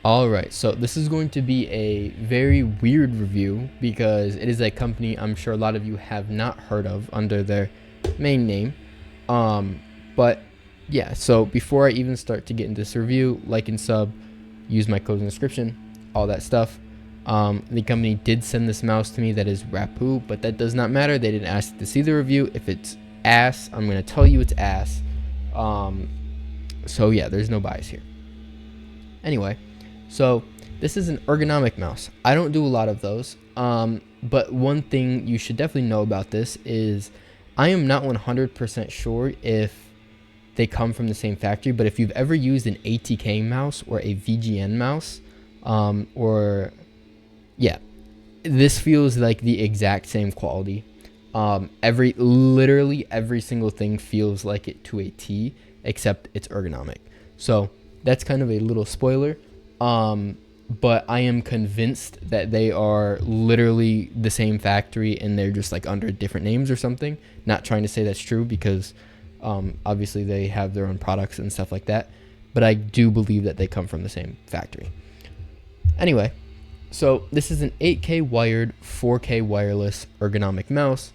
Alright, so this is going to be a very weird review because it is a company I'm sure a lot of you have not heard of under their main name. But yeah, so before I even start to get into this review, like and sub, use my code in the description, all that stuff. The company did send this mouse to me that is Rapoo, but that does not matter. They didn't ask to see the review. If it's ass, I'm going to tell you it's ass. So yeah, there's no bias here. Anyway, so this is an ergonomic mouse. I don't do a lot of those, but one thing you should definitely know about this is I am not 100% sure if they come from the same factory, but if you've ever used an ATK mouse or a VGN mouse, this feels like the exact same quality. Literally every single thing feels like it to a T, except it's ergonomic. So that's kind of a little spoiler. But I am convinced that they are literally the same factory and they're just like under different names or something. Not trying to say that's true because obviously they have their own products and stuff like that. But I do believe that they come from the same factory. Anyway, so this is an 8K wired, 4K wireless ergonomic mouse.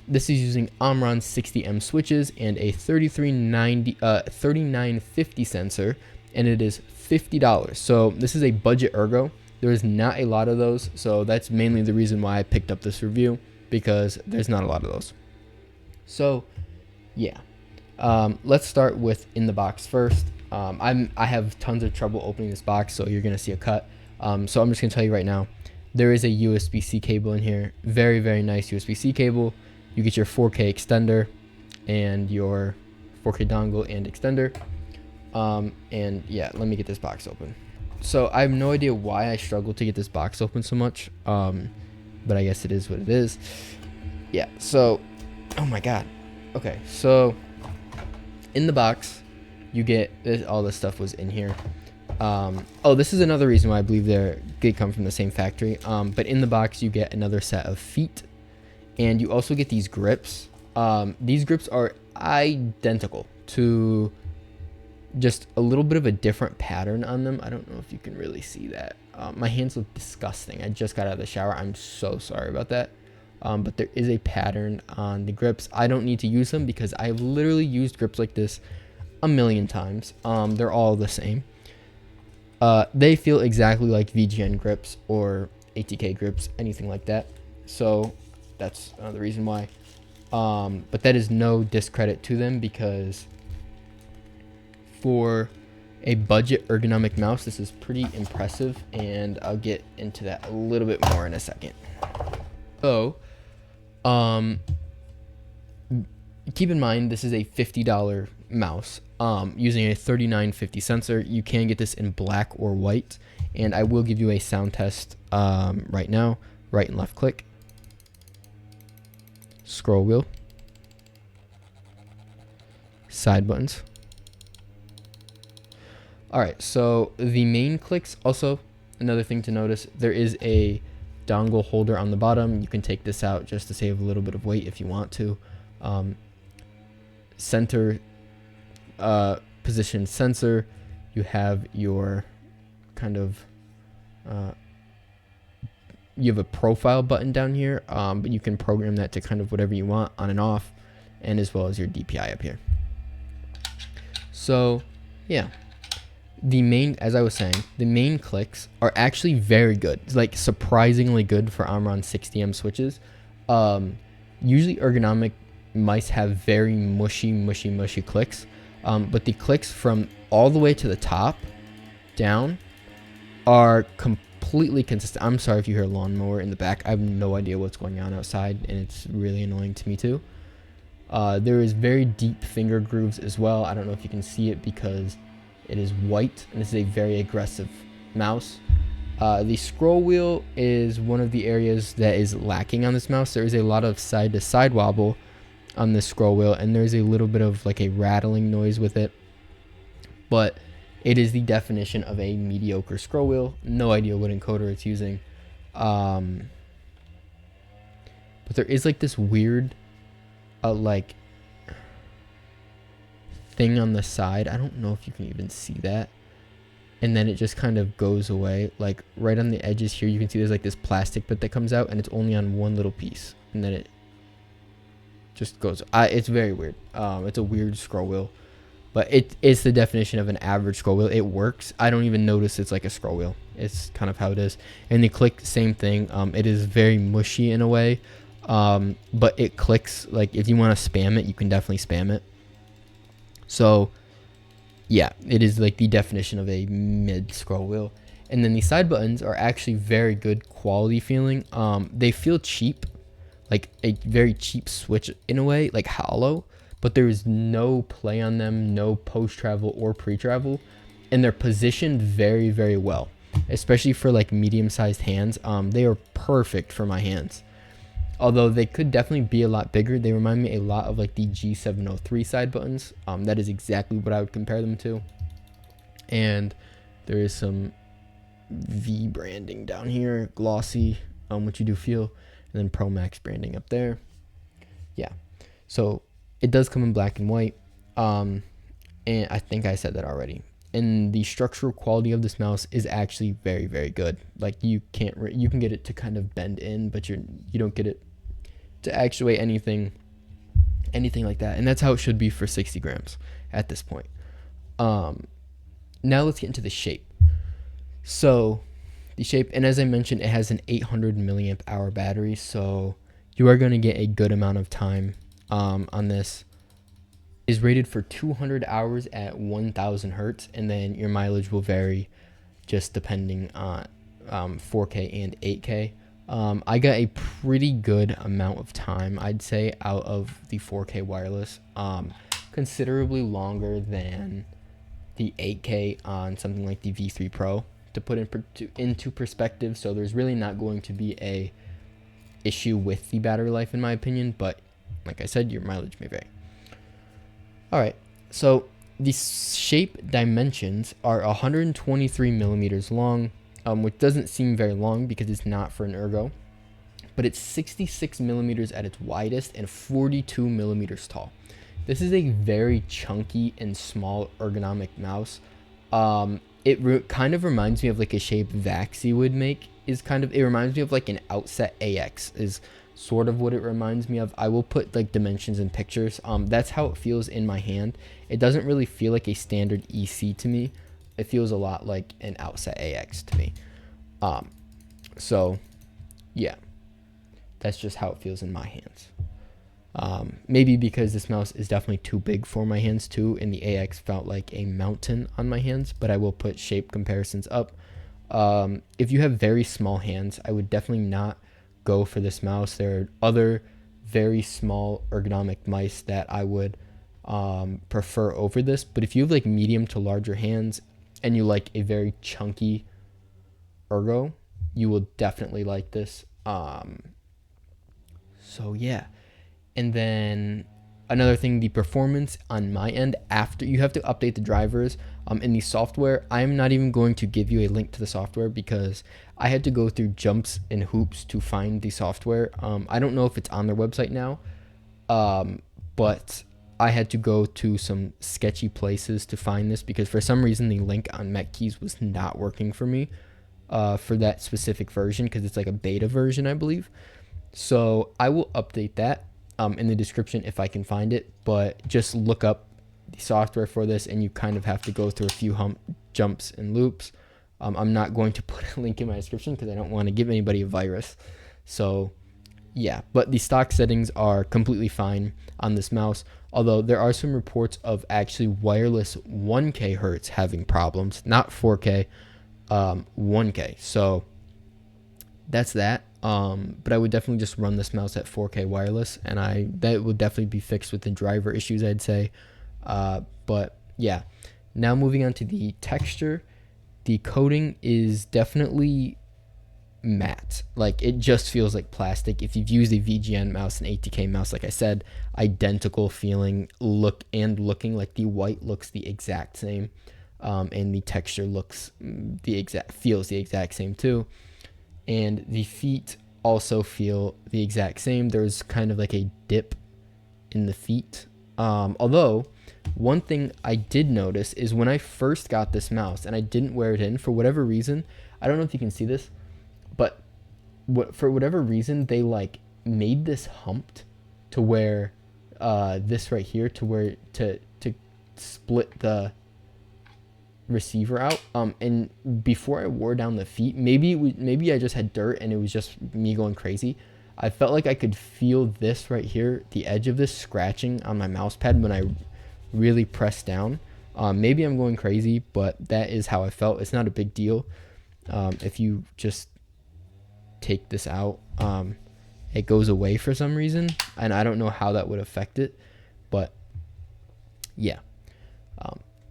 This is using Omron 60M switches and a 3950 sensor, and it is $50. So this is a budget ergo. There is not a lot of those, so that's mainly the reason why I picked up this review, because there's not a lot of those. So yeah, let's start with in the box first. I have tons of trouble opening this box, so you're gonna see a cut. So I'm just gonna tell you right now, there is a USB-C cable in here. Very, very nice USB-C cable. You get your 4K extender and your 4K dongle and extender. And yeah, let me get this box open. So I have no idea why I struggle to get this box open so much. But I guess it is what it is. Yeah, so, oh my God. Okay, so in the box, you get this, all this stuff was in here. Oh, this is another reason why I believe they come from the same factory. But in the box, you get another set of feet, and you also get these grips. These grips are identical to just a little bit of a different pattern on them. I don't know if you can really see that. My hands look disgusting. I just got out of the shower. I'm so sorry about that. But there is a pattern on the grips. I don't need to use them because I've literally used grips like this a million times. They're all the same. They feel exactly like VGN grips or ATK grips, anything like that. So that's the reason why. But that is no discredit to them, because for a budget ergonomic mouse, this is pretty impressive, and I'll get into that a little bit more in a second. So, keep in mind, this is a $50 mouse. Using a 3950 sensor. You can get this in black or white, and I will give you a sound test right now. Right and left click, scroll wheel, side buttons. Alright, so the main clicks, also another thing to notice, there is a dongle holder on the bottom. You can take this out just to save a little bit of weight if you want to. Center position sensor, you have your kind of you have a profile button down here, but you can program that to kind of whatever you want, on and off, and as well as your DPI up here. So yeah, the main, as I was saying, the main clicks are actually very good. It's like surprisingly good for Omron 60M switches. Usually ergonomic mice have very mushy clicks. But the clicks from all the way to the top down are completely consistent. I'm sorry if you hear a lawnmower in the back. I have no idea what's going on outside, and it's really annoying to me too. There is very deep finger grooves as well. I don't know if you can see it because it is white, and this is a very aggressive mouse. The scroll wheel is one of the areas that is lacking on this mouse. There is a lot of side-to-side wobble on this scroll wheel, and there's a little bit of like a rattling noise with it, but it is the definition of a mediocre scroll wheel. No idea what encoder it's using, but there is like this weird like thing on the side. I don't know if you can even see that. and then it just kind of goes away. Like right on the edges here, you can see there's like this plastic bit that comes out, and it's only on one little piece, and then it just goes. It's very weird. It's a weird scroll wheel, but it's the definition of an average scroll wheel. It works. I don't even notice it's like a scroll wheel. It's kind of how it is. And the click, same thing. It is very mushy in a way, but it clicks. Like if you want to spam it, you can definitely spam it. So yeah, it is like the definition of a mid scroll wheel. And then the side buttons are actually very good quality feeling. They feel cheap, like a very cheap Switch in a way, like hollow, but there is no play on them, no post travel or pre travel, and they're positioned very, very well, especially for like medium sized hands. They are perfect for my hands. Although they could definitely be a lot bigger. They remind me a lot of like the G703 side buttons. That is exactly what I would compare them to. And there is some V branding down here, glossy, which you do feel, and then Pro Max branding up there. Yeah, so it does come in black and white, and I think I said that already. And the structural quality of this mouse is actually very, very good. Like you can get it to kind of bend in, but you don't get it to actuate anything like that. And that's how it should be for 60 grams at this point. Now let's get into the shape. So the shape, and as I mentioned, it has an 800 milliamp hour battery, so you are going to get a good amount of time on this. Is rated for 200 hours at 1000 hertz, and then your mileage will vary just depending on 4K and 8K. I got a pretty good amount of time, I'd say, out of the 4K wireless, considerably longer than the 8K on something like the V3 Pro, to put into perspective. So there's really not going to be a issue with the battery life, in my opinion, but like I said, your mileage may vary. All right, so the shape dimensions are 123 millimeters long, which doesn't seem very long because it's not for an Ergo, but it's 66 millimeters at its widest and 42 millimeters tall. This is a very chunky and small ergonomic mouse. It kind of reminds me of like a shape Vaxi would make. It reminds me of like an Outset AX is sort of what it reminds me of. I will put like dimensions and pictures. That's how it feels in my hand. It doesn't really feel like a standard EC to me. It feels a lot like an Outset AX to me. So yeah, that's just how it feels in my hands. Maybe because this mouse is definitely too big for my hands too, and the AX felt like a mountain on my hands, but I will put shape comparisons up. If you have very small hands, I would definitely not go for this mouse. There are other very small ergonomic mice that I would prefer over this, but if you have like medium to larger hands and you like a very chunky Ergo, you will definitely like this. So yeah. And then another thing, the performance on my end, after you have to update the drivers in the software. I'm not even going to give you a link to the software because I had to go through jumps and hoops to find the software. I don't know if it's on their website now, but I had to go to some sketchy places to find this because for some reason the link on MechKeys was not working for me for that specific version because it's like a beta version, I believe. So I will update that in the description if I can find it, but just look up the software for this and you kind of have to go through a few jumps and loops. I'm not going to put a link in my description because I don't want to give anybody a virus. So yeah, but the stock settings are completely fine on this mouse, although there are some reports of actually wireless 1K hertz having problems, not 4K, 1K. So that's that. But I would definitely just run this mouse at 4K wireless, and that would definitely be fixed with the driver issues, I'd say. But yeah, now moving on to the texture. The coating is definitely matte. Like it just feels like plastic. If you've used a VGN mouse, an ATK mouse, like I said, identical feeling, looking like the white looks the exact same, and the texture feels the exact same too. And the feet also feel the exact same. There's kind of like a dip in the feet. Although one thing I did notice is when I first got this mouse and I didn't wear it in for whatever reason, I don't know if you can see this, but for whatever reason, they like made this humped to where this right here to where to split the receiver out. And before I wore down the feet, maybe I just had dirt and it was just me going crazy. I felt like I could feel this right here, the edge of this scratching on my mouse pad when I really pressed down. Maybe I'm going crazy, but that is how I felt. It's not a big deal. If you just take this out, it goes away for some reason, and I don't know how that would affect it, but yeah.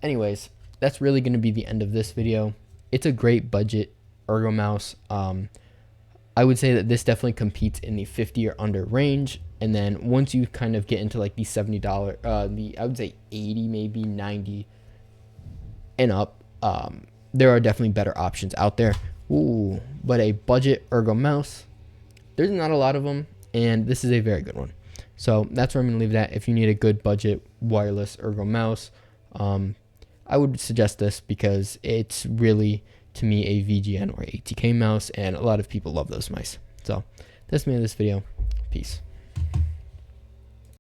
Anyways, that's really going to be the end of this video. It's a great budget ergo mouse. I would say that this definitely competes in the 50 or under range, and then once you kind of get into like the $70, I would say 80, maybe 90 and up, there are definitely better options out there. Ooh, but a budget ergo mouse, there's not a lot of them, and this is a very good one. So that's where I'm gonna leave that. If you need a good budget wireless ergo mouse, I would suggest this because it's really, to me, a VGN or ATK mouse, and a lot of people love those mice. So that's me in this video. Peace.